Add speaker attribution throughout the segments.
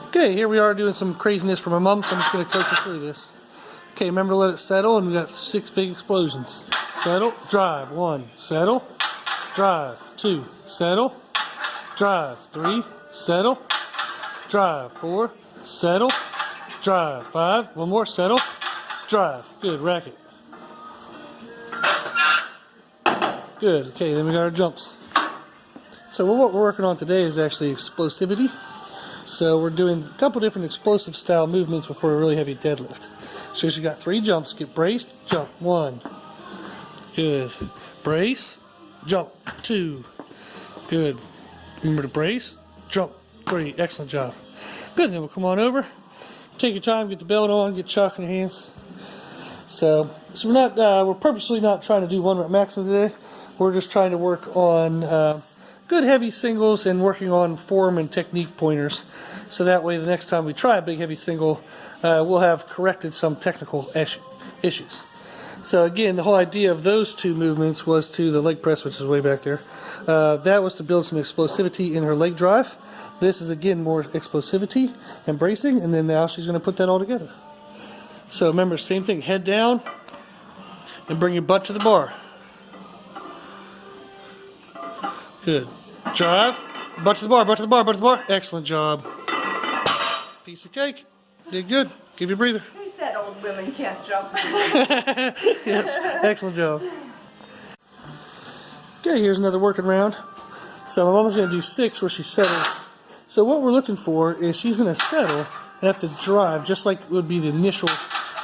Speaker 1: Okay, here we are doing some craziness for my mom, so I'm just going to coach her through this. Okay, remember to let it settle, and we got 6 big explosions. Settle, drive, 1, settle, drive, 2, settle, drive, 3, settle, drive, 4, settle, drive, 5, one more, settle, drive. Good, racket. Good, okay, then we got our jumps. So what we're working on today is actually explosivity. So we're doing a couple different explosive style movements before a really heavy deadlift. So she got 3 jumps. Get braced, jump, 1. Good. Brace, jump, 2. Good. Remember to brace, jump, 3. Excellent job. Good, then we'll come on over. Take your time, get the belt on, get chalk in your hands. So we're purposely not trying to do 1 rep maximum today. We're just trying to work on good heavy singles and working on form and technique pointers, so that way the next time we try a big heavy single, we'll have corrected some technical issues. So again, the whole idea of those 2 movements was to the leg press, which is way back there. That was to build some explosivity in her leg drive. This is again more explosivity and bracing, and then now she's going to put that all together. So remember, same thing, head down and bring your butt to the bar. Good. Drive. Butt to the bar, butt to the bar, butt to the bar. Excellent job. Piece of cake. Did good. Give you a breather.
Speaker 2: Who said old women can't jump?
Speaker 1: Yes. Excellent job. Okay, here's another working round. So my mom's going to do 6 where she settles. So what we're looking for is she's going to settle and have to drive just like it would be the initial,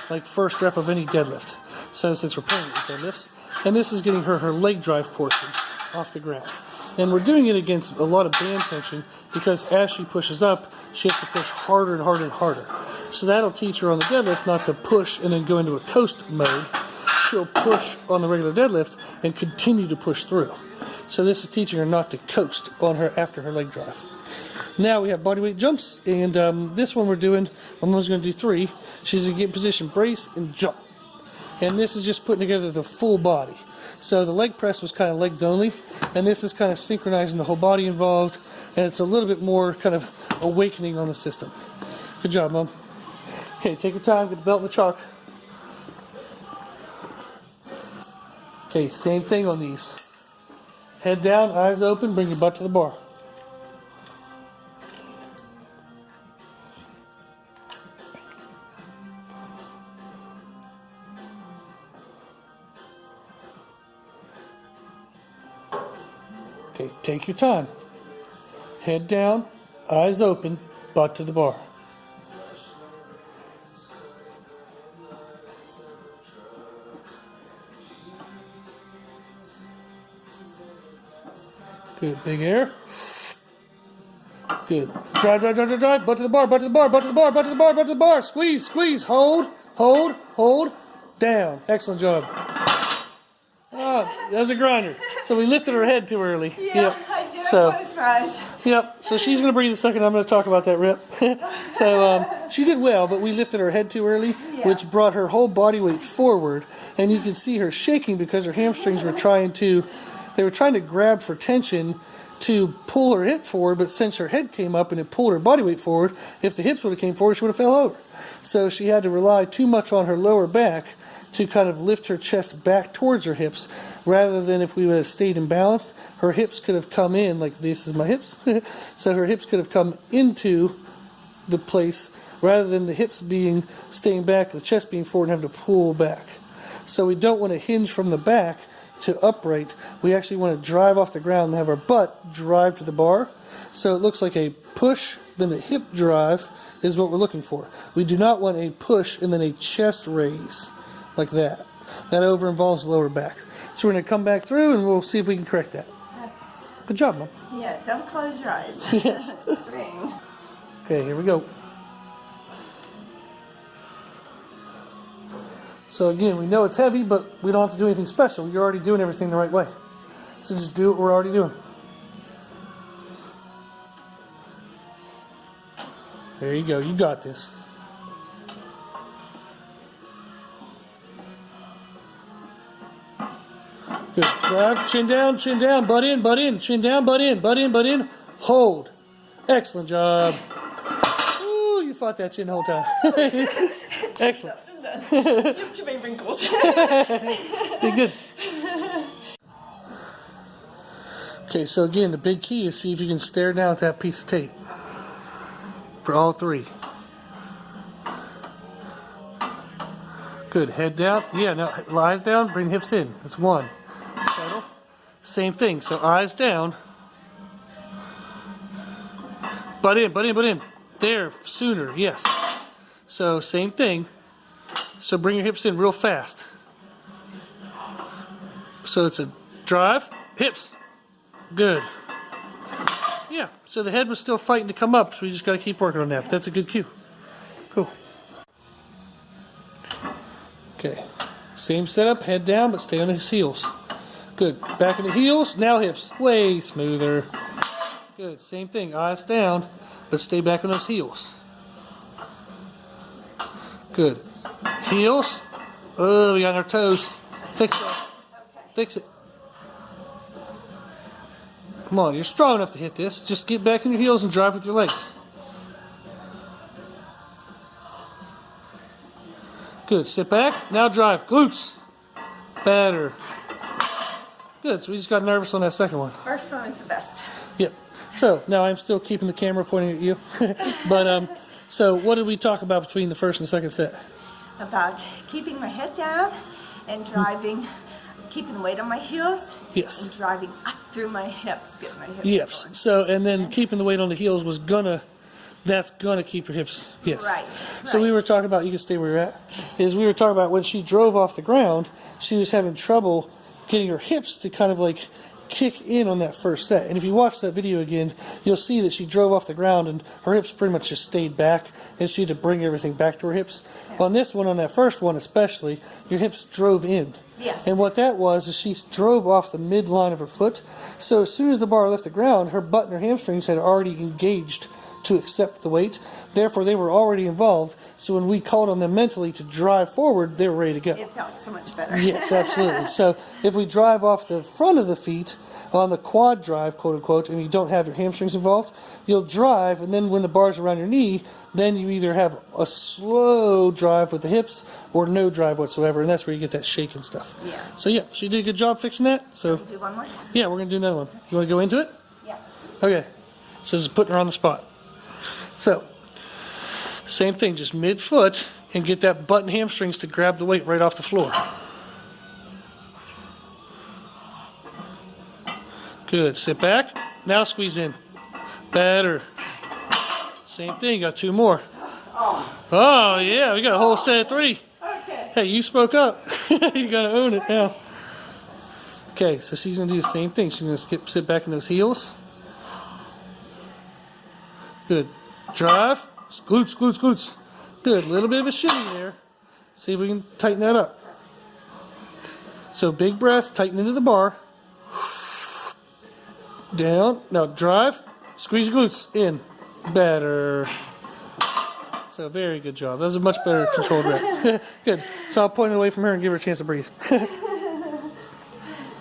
Speaker 1: like first rep of any deadlift. So since we're playing with deadlifts. And this is getting her leg drive portion off the ground. And we're doing it against a lot of band tension because as she pushes up, she has to push harder and harder and harder. So that'll teach her on the deadlift not to push and then go into a coast mode. She'll push on the regular deadlift and continue to push through. So this is teaching her not to coast on her after her leg drive. Now we have bodyweight jumps, and this one we're doing, I'm going to do 3. She's going to get in position, brace, and jump. And this is just putting together the full body. So the leg press was kind of legs only, and this is kind of synchronizing the whole body involved, and it's a little bit more kind of awakening on the system. Good job, Mom. Okay, take your time, get the belt and the chalk. Okay, same thing on these. Head down, eyes open, bring your butt to the bar. Okay, take your time. Head down, eyes open, butt to the bar. Good, big air. Good. Drive, drive, drive, drive, drive. Butt to the bar, butt to the bar, butt to the bar, butt to the bar, butt to the bar. Squeeze, squeeze. Hold, hold, hold. Down. Excellent job. Oh, that was a grinder. So we lifted her head too early.
Speaker 2: Yeah,
Speaker 1: yep.
Speaker 2: I did
Speaker 1: So,
Speaker 2: it post-rise.
Speaker 1: Yep, so she's going to breathe a second. I'm going to talk about that rep. So she did well, but we lifted her head too early, which brought her whole body weight forward. And you can see her shaking because her hamstrings were trying to grab for tension to pull her hip forward, but since her head came up and it pulled her body weight forward, if the hips would have came forward, she would have fell over. So she had to rely too much on her lower back to kind of lift her chest back towards her hips, rather than if we would have stayed imbalanced, her hips could have come in, like this is my hips, so her hips could have come into the place, rather than the hips staying back, the chest being forward and having to pull back. So we don't want to hinge from the back to upright. We actually want to drive off the ground and have our butt drive to the bar. So it looks like a push, then a hip drive is what we're looking for. We do not want a push and then a chest raise like that. That over involves the lower back. So we're going to come back through and we'll see if we can correct that. Good job, Mom.
Speaker 2: Yeah, don't close your eyes.
Speaker 1: Yes. Okay, here we go. So again, we know it's heavy, but we don't have to do anything special. You're already doing everything the right way. So just do what we're already doing. There you go. You got this. Good. Drive, chin down, butt in, chin down, butt in, butt in, butt in. Hold. Excellent job. Woo. you fought that chin the whole time. Excellent.
Speaker 2: You have too many wrinkles.
Speaker 1: Did good. Okay, so again, the big key is see if you can stare down at that piece of tape for all three. Good. Head down. Yeah, now eyes down, bring hips in. That's one. Settle. Same thing. So eyes down. Butt in, butt in, butt in. There, sooner, yes. So same thing. So bring your hips in real fast. So it's a drive, hips. Good. Yeah, so the head was still fighting to come up, so we just got to keep working on that. But that's a good cue. Cool. Okay. Same setup, head down, but stay on his heels. Good. Back in the heels, now hips. Way smoother. Good. Same thing, eyes down, but stay back on those heels. Good. Heels. Oh, we got our toes. Fix it. Fix it. Come on, you're strong enough to hit this. Just get back on your heels and drive with your legs. Good. Sit back. Now drive. Glutes. Better. Good. So we just got nervous on that second one.
Speaker 2: First one is the best.
Speaker 1: Yep. So now I'm still keeping the camera pointing at you. But so what did we talk about between the first and second set?
Speaker 2: About keeping my head down and driving, keeping the weight on my heels.
Speaker 1: Yes.
Speaker 2: And driving up through my hips, getting my hips
Speaker 1: Yes.
Speaker 2: going.
Speaker 1: So and then keeping the weight on the heels was that's gonna keep your hips. Yes.
Speaker 2: Right.
Speaker 1: So we were talking about, you can stay where you're at, is we were talking about when she drove off the ground, she was having trouble getting her hips to kind of like kick in on that first set. And if you watch that video again, you'll see that she drove off the ground and her hips pretty much just stayed back and she had to bring everything back to her hips. Yeah. On this one, on that first one especially, your hips drove in.
Speaker 2: Yes.
Speaker 1: And what that was is she drove off the midline of her foot. So as soon as the bar left the ground, her butt and her hamstrings had already engaged to accept the weight. Therefore, they were already involved. So when we called on them mentally to drive forward, they were ready to go.
Speaker 2: It felt so much better.
Speaker 1: Yes, absolutely. So if we drive off the front of the feet on the quad drive, quote unquote, and you don't have your hamstrings involved, you'll drive, and then when the bar's around your knee, then you either have a slow drive with the hips or no drive whatsoever, and that's where you get that shake and stuff.
Speaker 2: Yeah.
Speaker 1: So yeah, she did a good job fixing that. So
Speaker 2: Do one more?
Speaker 1: yeah, we're gonna do another one. You want to go into it?
Speaker 2: Yeah.
Speaker 1: Okay. So this is putting her on the spot. So same thing, just mid-foot and get that butt and hamstrings to grab the weight right off the floor. Good. Sit back. Now squeeze in. Better. Same thing. Got two more. Oh yeah, we got a whole set of three.
Speaker 2: Okay.
Speaker 1: Hey, you spoke up. You gotta own it now. Okay, so she's gonna do the same thing. She's gonna sit back in those heels. Good. Drive. Glutes, glutes, glutes. Good. Little bit of a shimmy there. See if we can tighten that up. So big breath, tighten into the bar. Down. Now drive. Squeeze your glutes in. Better. So very good job. That was a much better controlled rep. Good. So I'll point it away from her and give her a chance to breathe.